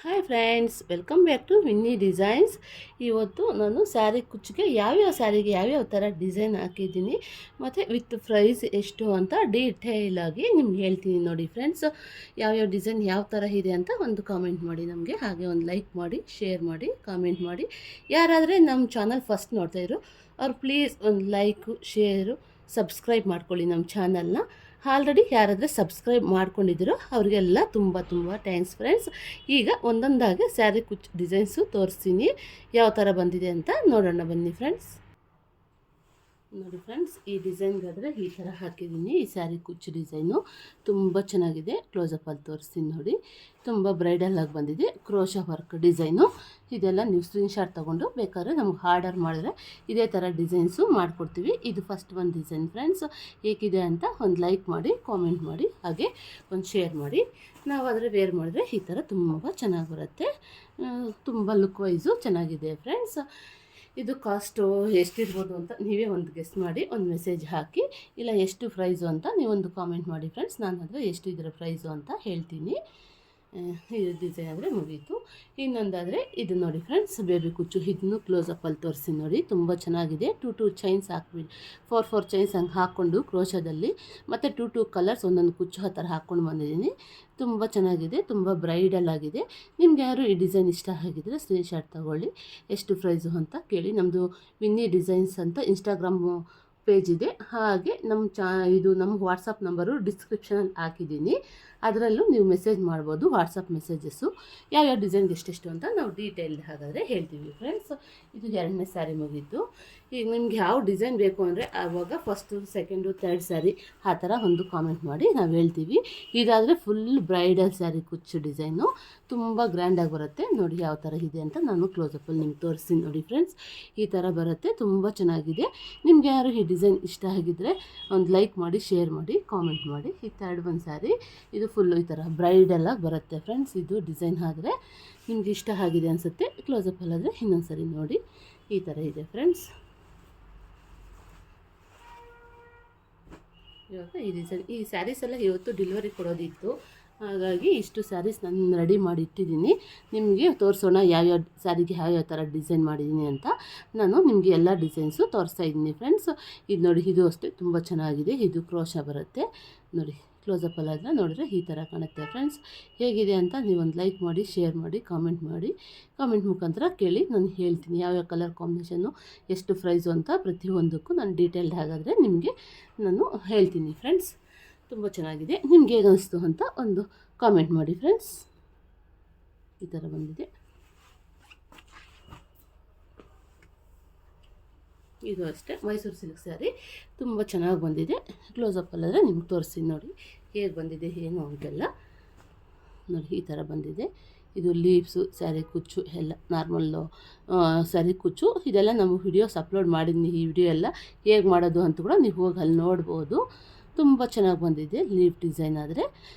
Hi friends, welcome back to Vinni designs. ಇವತ್ತು ನಾನು ಸ್ಯಾರಿ ಕುಚ್ಚಿಗೆ ಯಾವ್ಯಾವ ಸ್ಯಾರಿಗೆ ಯಾವ್ಯಾವ ಥರ ಡಿಸೈನ್ ಹಾಕಿದ್ದೀನಿ ಮತ್ತು ವಿತ್ ಪ್ರೈಸ್ ಎಷ್ಟು ಅಂತ ಡೀಟೇಲಾಗಿ ನಿಮ್ಗೆ ಹೇಳ್ತೀನಿ ನೋಡಿ ಫ್ರೆಂಡ್ಸ್. ಯಾವ್ಯಾವ ಡಿಸೈನ್ ಯಾವ ಥರ ಇದೆ ಅಂತ ಒಂದು ಕಾಮೆಂಟ್ ಮಾಡಿ ನಮಗೆ, ಹಾಗೆ ಒಂದು ಲೈಕ್ ಮಾಡಿ, ಶೇರ್ ಮಾಡಿ, ಕಾಮೆಂಟ್ ಮಾಡಿ. ಯಾರಾದರೆ ನಮ್ಮ ಚಾನಲ್ ಫಸ್ಟ್ ನೋಡ್ತಾಯಿದ್ರು ಅವ್ರು ಪ್ಲೀಸ್ ಒಂದು ಲೈಕು, ಶೇರು, ಸಬ್ಸ್ಕ್ರೈಬ್ ಮಾಡ್ಕೊಳ್ಳಿ ನಮ್ಮ ಚಾನಲ್ನ. ಆಲ್ರೆಡಿ ಯಾರಾದರೆ ಸಬ್ಸ್ಕ್ರೈಬ್ ಮಾಡ್ಕೊಂಡಿದ್ದೀರೋ ಅವರಿಗೆಲ್ಲ ತುಂಬ ತುಂಬ ಥ್ಯಾಂಕ್ಸ್ ಫ್ರೆಂಡ್ಸ್. ಈಗ ಒಂದೊಂದಾಗಿ ಸ್ಯಾರಿ ಕುಚ್ಚು ಡಿಸೈನ್ಸು ತೋರಿಸ್ತೀನಿ, ಯಾವ ಥರ ಬಂದಿದೆ ಅಂತ ನೋಡೋಣ ಬನ್ನಿ ಫ್ರೆಂಡ್ಸ್. ನೋಡಿ ಫ್ರೆಂಡ್ಸ್, ಈ ಡಿಸೈನ್ಗಾದರೆ ಈ ಥರ ಹಾಕಿದ್ದೀನಿ. ಈ ಸ್ಯಾರಿ ಕುಚ್ಚು ಡಿಸೈನು ತುಂಬ ಚೆನ್ನಾಗಿದೆ. ಕ್ಲೋಸಪ್ಪಲ್ಲಿ ತೋರಿಸ್ತೀನಿ ನೋಡಿ. ತುಂಬ ಬ್ರೈಡಲ್ ಆಗಿ ಬಂದಿದೆ. Crochet work design. ಇದೆಲ್ಲ ನೀವು ಸ್ಕ್ರೀನ್ಶಾಟ್ ತೊಗೊಂಡು ಬೇಕಾದ್ರೆ ನಮ್ಗೆ ಆರ್ಡರ್ ಮಾಡಿದ್ರೆ ಇದೇ ಥರ ಡಿಸೈನ್ಸು ಮಾಡಿಕೊಡ್ತೀವಿ. ಇದು ಫಸ್ಟ್ ಒಂದು ಡಿಸೈನ್ ಫ್ರೆಂಡ್ಸ್. ಹೇಗಿದೆ ಅಂತ ಒಂದು ಲೈಕ್ ಮಾಡಿ, ಕಾಮೆಂಟ್ ಮಾಡಿ, ಹಾಗೆ ಒಂದು ಶೇರ್ ಮಾಡಿ. ನಾವು ಆದರೆ ವೇರ್ ಮಾಡಿದ್ರೆ ಈ ಥರ ತುಂಬ ಚೆನ್ನಾಗಿ ಬರುತ್ತೆ. ತುಂಬ ಲುಕ್ ವೈಸು ಚೆನ್ನಾಗಿದೆ ಫ್ರೆಂಡ್ಸ್. ಇದು ಕಾಸ್ಟು ಎಷ್ಟಿರ್ಬೋದು ಅಂತ ನೀವೇ ಒಂದು ಗೆಸ್ ಮಾಡಿ ಒಂದು ಮೆಸೇಜ್ ಹಾಕಿ, ಇಲ್ಲ ಎಷ್ಟು ಪ್ರೈಸು ಅಂತ ನೀವೊಂದು ಕಾಮೆಂಟ್ ಮಾಡಿ ಫ್ರೆಂಡ್ಸ್. ನಾನು ಆದರೆ ಎಷ್ಟು ಇದರ ಪ್ರೈಸು ಅಂತ ಹೇಳ್ತೀನಿ. ಇದು ಡಿಸೈನ್ ಆದರೆ ಮುಗೀತು. ಇನ್ನೊಂದಾದರೆ ಇದು ನೋಡಿ ಫ್ರೆಂಡ್ಸ್, ಬೇಬಿ ಕುಚ್ಚು. ಇದನ್ನು ಕ್ಲೋಸಪ್ಪಲ್ಲಿ ತೋರಿಸಿ ನೋಡಿ. ತುಂಬ ಚೆನ್ನಾಗಿದೆ. ಟೂ ಚೈನ್ಸ್ ಹಾಕ್ಬಿಟ್ಟು 4 ಚೈನ್ಸ್ ಹಂಗೆ ಹಾಕ್ಕೊಂಡು ಕ್ರೋಶದಲ್ಲಿ, ಮತ್ತು ಟೂ ಕಲರ್ಸ್ ಒಂದೊಂದು ಕುಚ್ಚು ಆ ಥರ ಹಾಕ್ಕೊಂಡು ಬಂದಿದ್ದೀನಿ. ತುಂಬ ಚೆನ್ನಾಗಿದೆ. ತುಂಬ ಬ್ರೈಡಲ್ ಆಗಿದೆ. ನಿಮ್ಗೆ ಯಾರು ಈ ಡಿಸೈನ್ ಇಷ್ಟ ಆಗಿದ್ರೆ ಸ್ಕ್ರೀನ್ಶಾಟ್ ತಗೊಳ್ಳಿ. ಎಷ್ಟು ಪ್ರೈಸು ಅಂತ ಕೇಳಿ. ನಮ್ಮದು ವಿನ್ನಿ ಡಿಸೈನ್ಸ್ ಅಂತ ಇನ್ಸ್ಟಾಗ್ರಾಮು ಪೇಜ್ ಇದೆ. ಹಾಗೆ ಇದು ನಮ್ಮ ವಾಟ್ಸಪ್ ನಂಬರು ಡಿಸ್ಕ್ರಿಪ್ಷನಲ್ಲಿ ಹಾಕಿದ್ದೀನಿ. ಅದರಲ್ಲೂ ನೀವು ಮೆಸೇಜ್ ಮಾಡ್ಬೋದು, ವಾಟ್ಸಪ್ ಮೆಸೇಜಸ್ಸು. ಯಾವ್ಯಾವ ಡಿಸೈನ್ಗೆ ಎಷ್ಟೆಷ್ಟು ಅಂತ ನಾವು ಡೀಟೇಲ್ ಹಾಗಾದರೆ ಹೇಳ್ತೀವಿ ಫ್ರೆಂಡ್ಸ್. ಇದು 2ನೇ ಸ್ಯಾರಿ ಮುಗೀತು. ಈಗ ನಿಮ್ಗೆ ಯಾವ ಡಿಸೈನ್ ಬೇಕು ಅಂದರೆ ಆವಾಗ ಫಸ್ಟು, ಸೆಕೆಂಡು, ಥರ್ಡ್ ಸ್ಯಾರಿ ಆ ಥರ ಒಂದು ಕಾಮೆಂಟ್ ಮಾಡಿ ನಾವು ಹೇಳ್ತೀವಿ. ಇದಾದರೆ ಫುಲ್ ಬ್ರೈಡಲ್ ಸ್ಯಾರಿ ಕುಚ್ಚು ಡಿಸೈನು. ತುಂಬ ಗ್ರ್ಯಾಂಡಾಗಿ ಬರುತ್ತೆ. ನೋಡಿ ಯಾವ ಥರ ಇದೆ ಅಂತ ನಾನು ಕ್ಲೋಸಪ್ಪಲ್ಲಿ ನಿಮ್ಗೆ ತೋರಿಸ್ತೀನಿ ನೋಡಿ ಫ್ರೆಂಡ್ಸ್. ಈ ಥರ ಬರುತ್ತೆ. ತುಂಬ ಚೆನ್ನಾಗಿದೆ. ನಿಮ್ಗೆ ಯಾರು ಈ ಡಿಸೈನ್ ಇಷ್ಟ ಆಗಿದ್ದರೆ ಒಂದು ಲೈಕ್ ಮಾಡಿ, ಶೇರ್ ಮಾಡಿ, ಕಾಮೆಂಟ್ ಮಾಡಿ. ಈ ಥರ್ಡ್ ಒಂದು ಸ್ಯಾರಿ, ಇದು ಫುಲ್ಲು ಈ ಥರ ಬ್ರೈಡಲ್ಲಾಗಿ ಬರುತ್ತೆ ಫ್ರೆಂಡ್ಸ್. ಇದು ಡಿಸೈನ್ ಆದರೆ ನಿಮ್ಗೆ ಇಷ್ಟ ಆಗಿದೆ ಅನಿಸುತ್ತೆ. ಕ್ಲೋಸಪ್ಪಲ್ಲಾದರೆ ಇನ್ನೊಂದು ಸರಿ ನೋಡಿ. ಈ ಥರ ಇದೆ ಫ್ರೆಂಡ್ಸ್. ಇವಾಗ ಈ ಡಿಸೈನ್, ಈ ಸ್ಯಾರೀಸ್ ಎಲ್ಲ ಇವತ್ತು ಡೆಲಿವರಿ ಕೊಡೋದಿತ್ತು. ಹಾಗಾಗಿ ಇಷ್ಟು ಸ್ಯಾರೀಸ್ ನಾನು ರೆಡಿ ಮಾಡಿ ಇಟ್ಟಿದ್ದೀನಿ. ನಿಮಗೆ ತೋರಿಸೋಣ ಯಾವ್ಯಾವ ಸ್ಯಾರಿಗೆ ಯಾವ್ಯಾವ ಥರ ಡಿಸೈನ್ ಮಾಡಿದ್ದೀನಿ ಅಂತ. ನಾನು ನಿಮಗೆ ಎಲ್ಲ ಡಿಸೈನ್ಸು ತೋರಿಸ್ತಾ ಇದ್ದೀನಿ ಫ್ರೆಂಡ್ಸ್. ಇದು ನೋಡಿ, ಇದು ಅಷ್ಟೇ ತುಂಬ ಚೆನ್ನಾಗಿದೆ. ಇದು ಕ್ರೋಶಾ ಬರುತ್ತೆ ನೋಡಿ. ಕ್ಲೋಸಪ್ಪಲ್ಲಾದರೆ ನೋಡಿದ್ರೆ ಈ ಥರ ಕಾಣುತ್ತೆ ಫ್ರೆಂಡ್ಸ್. ಹೇಗಿದೆ ಅಂತ ನೀವೊಂದು ಲೈಕ್ ಮಾಡಿ, ಶೇರ್ ಮಾಡಿ, ಕಾಮೆಂಟ್ ಮಾಡಿ. ಕಾಮೆಂಟ್ ಮುಖಾಂತರ ಕೇಳಿ ನಾನು ಹೇಳ್ತೀನಿ ಯಾವ್ಯಾವ ಕಲರ್ ಕಾಂಬಿನೇಷನ್ನು, ಎಷ್ಟು ಪ್ರೈಸು ಅಂತ ಪ್ರತಿಯೊಂದಕ್ಕೂ ನಾನು ಡೀಟೇಲ್ಡ್ ಹಾಗಾದರೆ ನಿಮಗೆ ನಾನು ಹೇಳ್ತೀನಿ ಫ್ರೆಂಡ್ಸ್. ತುಂಬ ಚೆನ್ನಾಗಿದೆ. ನಿಮ್ಗೆ ಹೇಗೆ ಅನಿಸ್ತು ಅಂತ ಒಂದು ಕಾಮೆಂಟ್ ಮಾಡಿ ಫ್ರೆಂಡ್ಸ್. ಈ ಥರ ಬಂದಿದೆ. ಇದು ಅಷ್ಟೇ ಮೈಸೂರು ಸಿಲ್ಕ್ ಸ್ಯಾರಿ. ತುಂಬ ಚೆನ್ನಾಗಿ ಬಂದಿದೆ. ಕ್ಲೋಸಪ್ಪಲ್ಲಾದರೆ ನಿಮ್ಗೆ ತೋರಿಸ್ತೀನಿ ನೋಡಿ ಹೇಗೆ ಬಂದಿದೆ ಏನು ಅಂತೆಲ್ಲ. ನೋಡಿ ಈ ಥರ ಬಂದಿದೆ. ಇದು ಲೀವ್ಸು, ಸ್ಯಾರಿ ಕುಚ್ಚು ಎಲ್ಲ ನಾರ್ಮಲ್ಲು ಸ್ಯಾರಿ ಕುಚ್ಚು. ಇದೆಲ್ಲ ನಾವು ವಿಡಿಯೋಸ್ ಅಪ್ಲೋಡ್ ಮಾಡಿದ್ದೀನಿ. ಈ ವಿಡಿಯೋ ಎಲ್ಲ ಹೇಗೆ ಮಾಡೋದು ಅಂತ ಕೂಡ ನೀವು ಹೋಗಿ ಅಲ್ಲಿ ನೋಡ್ಬೋದು. ತುಂಬ ಚೆನ್ನಾಗಿ ಬಂದಿದೆ ಲೀಫ್ ಡಿಸೈನ್. ಆದರೆ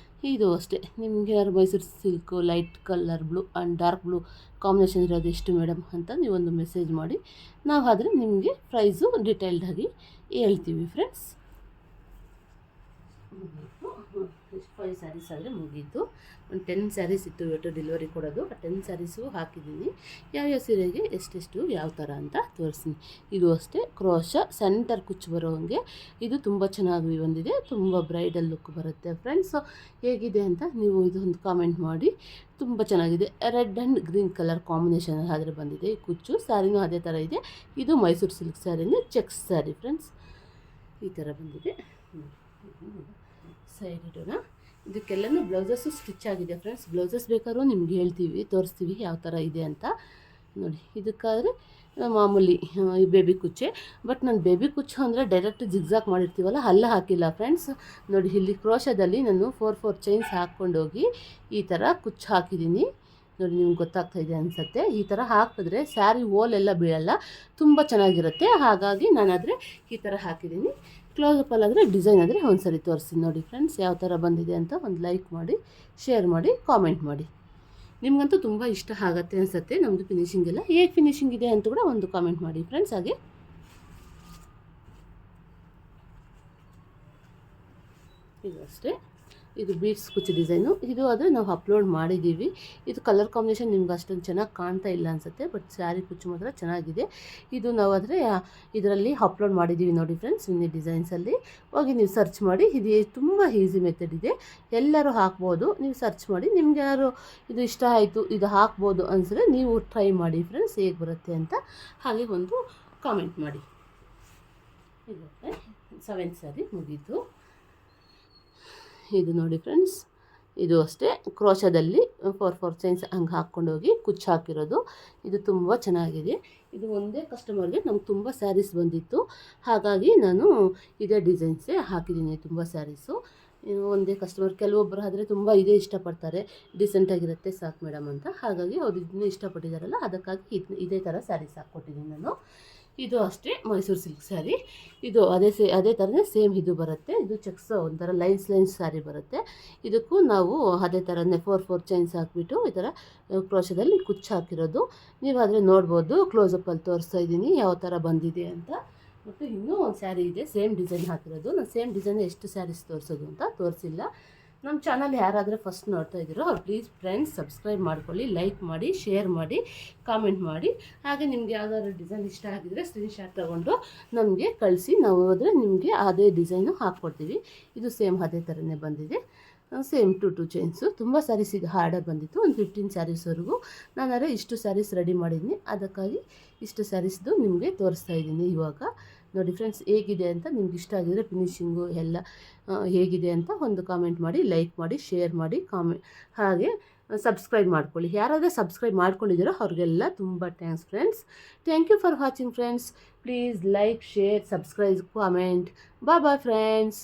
ಇದು ಅಷ್ಟೇ. ನಿಮಗೆ ಯಾರು Mysuru silk light colour blue and dark blue combination ಇರೋದು ಎಷ್ಟು ಮೇಡಮ್ ಅಂತ ನೀವೊಂದು ಮೆಸೇಜ್ ಮಾಡಿ. ನಾವು ಆದರೆ ನಿಮಗೆ ಪ್ರೈಸು ಡೀಟೇಲ್ಡಾಗಿ ಹೇಳ್ತೀವಿ ಫ್ರೆಂಡ್ಸ್. 5 ಸ್ಯಾರೀಸ್ ಆದರೆ ಮುಗೀತು. ಒಂದು 10 ಸ್ಯಾರೀಸ್ ಇತ್ತು ಇವತ್ತು ಡೆಲಿವರಿ ಕೊಡೋದು. ಆ 10 ಸ್ಯಾರೀಸು ಹಾಕಿದ್ದೀನಿ. ಯಾವ್ಯಾವ ಸೀರೆಗೆ ಎಷ್ಟೆಷ್ಟು ಯಾವ ಥರ ಅಂತ ತೋರಿಸ್ತೀನಿ. ಇದು ಅಷ್ಟೇ ಕ್ರೋಶಾ ಸೆಂಟರ್ ಕುಚ್ಚು ಬರೋ ಹಾಗೆ. ಇದು ತುಂಬ ಚೆನ್ನಾಗಿ ಬಂದಿದೆ. ತುಂಬ ಬ್ರೈಡಲ್ ಲುಕ್ ಬರುತ್ತೆ ಫ್ರೆಂಡ್ಸ್. ಹೇಗಿದೆ ಅಂತ ನೀವು ಇದೊಂದು ಕಾಮೆಂಟ್ ಮಾಡಿ. ತುಂಬ ಚೆನ್ನಾಗಿದೆ. Red and green colour combination ಆದರೆ ಬಂದಿದೆ ಈ ಕುಚ್ಚು. ಸ್ಯಾರಿನೂ ಅದೇ ಥರ ಇದೆ. ಇದು ಮೈಸೂರು ಸಿಲ್ಕ್ ಸ್ಯಾರಿನೇ ಚೆಕ್ಸ್ ಸ್ಯಾರಿ ಫ್ರೆಂಡ್ಸ್. ಈ ಥರ ಬಂದಿದೆ. ಸೈಡ್ ಇಡೋಣ. ಇದಕ್ಕೆಲ್ಲನೂ ಬ್ಲೌಸಸ್ಸು ಸ್ಟಿಚ್ ಆಗಿದೆ ಫ್ರೆಂಡ್ಸ್. ಬ್ಲೌಸಸ್ ಬೇಕಾದ್ರೂ ನಿಮ್ಗೆ ಹೇಳ್ತೀವಿ, ತೋರಿಸ್ತೀವಿ ಯಾವ ಥರ ಇದೆ ಅಂತ ನೋಡಿ. ಇದಕ್ಕಾದರೆ ಮಾಮೂಲಿ ಈ ಬೇಬಿ ಕುಚ್ಚೆ. ಬಟ್ ನಾನು ಬೇಬಿ ಕುಚ್ಚು ಅಂದರೆ ಡೈರೆಕ್ಟ್ ಜಿಗ್ಜಾಗ್ ಮಾಡಿರ್ತೀವಲ್ಲ, ಅಲ್ಲ ಹಾಕಿಲ್ಲ ಫ್ರೆಂಡ್ಸ್. ನೋಡಿ ಇಲ್ಲಿ ಕ್ರೋಶದಲ್ಲಿ ನಾನು 4 ಚೈನ್ಸ್ ಹಾಕ್ಕೊಂಡೋಗಿ ಈ ಥರ ಕುಚ್ಚು ಹಾಕಿದ್ದೀನಿ ನೋಡಿ. ನಿಮ್ಗೆ ಗೊತ್ತಾಗ್ತಾ ಇದೆ ಅನಿಸುತ್ತೆ. ಈ ಥರ ಹಾಕಿದ್ರೆ ಸ್ಯಾರಿ ಓಲೆಲ್ಲ ಬೀಳಲ್ಲ, ತುಂಬ ಚೆನ್ನಾಗಿರುತ್ತೆ. ಹಾಗಾಗಿ ನಾನಾದರೆ ಈ ಥರ ಹಾಕಿದ್ದೀನಿ. ಕ್ಲೋಸಪ್ಪಲ್ಲಾದರೆ ಡಿಸೈನ್ ಆದರೆ ಒಂದು ಸರಿ ತೋರಿಸ್ತೀನಿ ನೋಡಿ ಫ್ರೆಂಡ್ಸ್ ಯಾವ ಥರ ಬಂದಿದೆ ಅಂತ. ಒಂದು ಲೈಕ್ ಮಾಡಿ, ಶೇರ್ ಮಾಡಿ, ಕಾಮೆಂಟ್ ಮಾಡಿ. ನಿಮಗಂತೂ ತುಂಬ ಇಷ್ಟ ಆಗುತ್ತೆ ಅನಿಸುತ್ತೆ ನಮ್ಮದು ಫಿನಿಶಿಂಗ್ ಎಲ್ಲ. ಹೇಗೆ ಫಿನಿಶಿಂಗ್ ಇದೆ ಅಂತ ಕೂಡ ಒಂದು ಕಾಮೆಂಟ್ ಮಾಡಿ ಫ್ರೆಂಡ್ಸ್. ಹಾಗೆ ಇದು ಅಷ್ಟೇ. ಇದು ಬೀಡ್ಸ್ ಕುಚ್ಚು ಡಿಸೈನು. ಇದು ಆದರೆ ನಾವು ಅಪ್ಲೋಡ್ ಮಾಡಿದ್ದೀವಿ. ಇದು ಕಲರ್ ಕಾಂಬಿನೇಷನ್ ನಿಮ್ಗೆ ಅಷ್ಟೊಂದು ಚೆನ್ನಾಗಿ ಕಾಣ್ತಾ ಇಲ್ಲ ಅನಿಸುತ್ತೆ, ಬಟ್ ಸ್ಯಾರಿ ಕುಚ್ಚು ಮಾತ್ರ ಚೆನ್ನಾಗಿದೆ. ಇದು ನಾವು ಆದರೆ ಇದರಲ್ಲಿ ಅಪ್ಲೋಡ್ ಮಾಡಿದ್ದೀವಿ ನೋಡಿ ಫ್ರೆಂಡ್ಸ್, ವಿನ್ನಿ ಡಿಸೈನ್ಸಲ್ಲಿ ಹೋಗಿ ನೀವು ಸರ್ಚ್ ಮಾಡಿ. ಇದು ತುಂಬ ಈಸಿ ಮೆಥಡ್ ಇದೆ, ಎಲ್ಲರೂ ಹಾಕ್ಬೋದು. ನೀವು ಸರ್ಚ್ ಮಾಡಿ, ನಿಮ್ಗೆ ಯಾರು ಇದು ಇಷ್ಟ ಆಯಿತು, ಇದು ಹಾಕ್ಬೋದು ಅನಿಸಿದ್ರೆ ನೀವು ಟ್ರೈ ಮಾಡಿ ಫ್ರೆಂಡ್ಸ್, ಹೇಗೆ ಬರುತ್ತೆ ಅಂತ. ಹಾಗೆ ಒಂದು ಕಾಮೆಂಟ್ ಮಾಡಿ. ಇದು 7 ಸ್ಯಾರಿ ಮುಗೀತು. ಇದು ನೋಡಿ ಫ್ರೆಂಡ್ಸ್, ಇದು ಅಷ್ಟೇ ಕ್ರೋಶದಲ್ಲಿ 4 ಚೈನ್ಸ್ ಹಂಗೆ ಹಾಕ್ಕೊಂಡೋಗಿ ಕುಚ್ಚು ಹಾಕಿರೋದು. ಇದು ತುಂಬ ಚೆನ್ನಾಗಿದೆ. ಇದು ಒಂದೇ ಕಸ್ಟಮರ್ಗೆ ನಮ್ಗೆ ತುಂಬ ಸ್ಯಾರೀಸ್ ಬಂದಿತ್ತು, ಹಾಗಾಗಿ ನಾನು ಇದೇ ಡಿಸೈನ್ಸೇ ಹಾಕಿದ್ದೀನಿ ತುಂಬ ಸ್ಯಾರೀಸು. ಒಂದೇ ಕಸ್ಟಮರ್, ಕೆಲವೊಬ್ಬರು ಆದರೆ ತುಂಬ ಇದೇ ಇಷ್ಟಪಡ್ತಾರೆ, ಡಿಸೆಂಟಾಗಿರುತ್ತೆ ಸಾಕು ಮೇಡಮ್ ಅಂತ. ಹಾಗಾಗಿ ಅವ್ರು ಇದನ್ನೇ ಇಷ್ಟಪಟ್ಟಿದ್ದಾರಲ್ಲ, ಅದಕ್ಕಾಗಿ ಇದೇ ಥರ ಸ್ಯಾರೀಸ್ ಹಾಕ್ಕೊಟ್ಟಿದ್ದೀನಿ ನಾನು. ಇದು ಅಷ್ಟೇ ಮೈಸೂರು ಸಿಲ್ಕ್ ಸ್ಯಾರಿ. ಇದು ಅದೇ ಥರನೇ ಸೇಮ್ ಇದು ಬರುತ್ತೆ. ಇದು ಚೆಕ್ಸ್ ಒಂಥರ ಲೈನ್ಸ್ ಸ್ಯಾರಿ ಬರುತ್ತೆ. ಇದಕ್ಕೂ ನಾವು ಅದೇ ಥರನೇ 4 ಚೈನ್ಸ್ ಹಾಕಿಬಿಟ್ಟು ಈ ಥರ ಕ್ರೋಶದಲ್ಲಿ ಕುಚ್ಚು ಹಾಕಿರೋದು. ನೀವಾದರೆ ನೋಡ್ಬೋದು, ಕ್ಲೋಸಪ್ಪಲ್ಲಿ ತೋರಿಸ್ತಾ ಇದ್ದೀನಿ ಯಾವ ಥರ ಬಂದಿದೆ ಅಂತ. ಮತ್ತು ಇನ್ನೂ ಒಂದು ಸ್ಯಾರಿ ಇದೆ ಸೇಮ್ ಡಿಸೈನ್ ಹಾಕಿರೋದು. ನಾನು ಸೇಮ್ ಡಿಸೈನ್ ಎಷ್ಟು ಸ್ಯಾರೀಸ್ ತೋರಿಸೋದು ಅಂತ ತೋರಿಸಿಲ್ಲ. ನಮ್ಮ ಚಾನಲ್ ಯಾರಾದರೆ ಫಸ್ಟ್ ನೋಡ್ತಾ ಇದ್ದೀರೋ ಅವ್ರು ಪ್ಲೀಸ್ ಫ್ರೆಂಡ್ಸ್ ಸಬ್ಸ್ಕ್ರೈಬ್ ಮಾಡ್ಕೊಳ್ಳಿ, ಲೈಕ್ ಮಾಡಿ, ಶೇರ್ ಮಾಡಿ, ಕಾಮೆಂಟ್ ಮಾಡಿ. ಹಾಗೆ ನಿಮ್ಗೆ ಯಾವುದಾದ್ರು ಡಿಸೈನ್ ಇಷ್ಟ ಆಗಿದರೆ ಸ್ಕ್ರೀನ್ಶಾಟ್ ತೊಗೊಂಡು ನಮಗೆ ಕಳಿಸಿ, ನಾವು ಹೋದರೆ ನಿಮಗೆ ಅದೇ ಡಿಸೈನು ಹಾಕ್ಕೊಡ್ತೀವಿ. ಇದು ಸೇಮ್ ಅದೇ ಥರನೇ ಬಂದಿದೆ, ಸೇಮ್ 2 ಚೈನ್ಸು. ತುಂಬ ಸ್ಯಾರೀಸ್ ಇದು ಆರ್ಡರ್ ಬಂದಿತ್ತು, ಒಂದು 15 ಸ್ಯಾರೀಸ್ವರೆಗೂ. ನಾನಾದ್ರೆ ಇಷ್ಟು ಸ್ಯಾರೀಸ್ ರೆಡಿ ಮಾಡಿದ್ದೀನಿ, ಅದಕ್ಕಾಗಿ ಇಷ್ಟು ಸ್ಯಾರೀಸ್ದು ನಿಮಗೆ ತೋರಿಸ್ತಾ ಇದ್ದೀನಿ ಇವಾಗ. ನೋಡಿ ಫ್ರೆಂಡ್ಸ್, ಹೇಗಿದೆ ಅಂತ ನಿಮ್ಗೆ ಇಷ್ಟ ಆಗಿದರೆ ಫಿನಿಶಿಂಗು ಎಲ್ಲ ಹೇಗಿದೆ ಅಂತ ಒಂದು ಕಾಮೆಂಟ್ ಮಾಡಿ, ಲೈಕ್ ಮಾಡಿ, ಶೇರ್ ಮಾಡಿ, ಹಾಗೆ ಸಬ್ಸ್ಕ್ರೈಬ್ ಮಾಡ್ಕೊಳ್ಳಿ. ಯಾರಾದರೂ ಸಬ್ಸ್ಕ್ರೈಬ್ ಮಾಡ್ಕೊಂಡಿದ್ದೀರೋ ಅವ್ರಿಗೆಲ್ಲ ತುಂಬ thanks friends. Thank you for watching friends. Please like, share, subscribe, comment. Bye friends.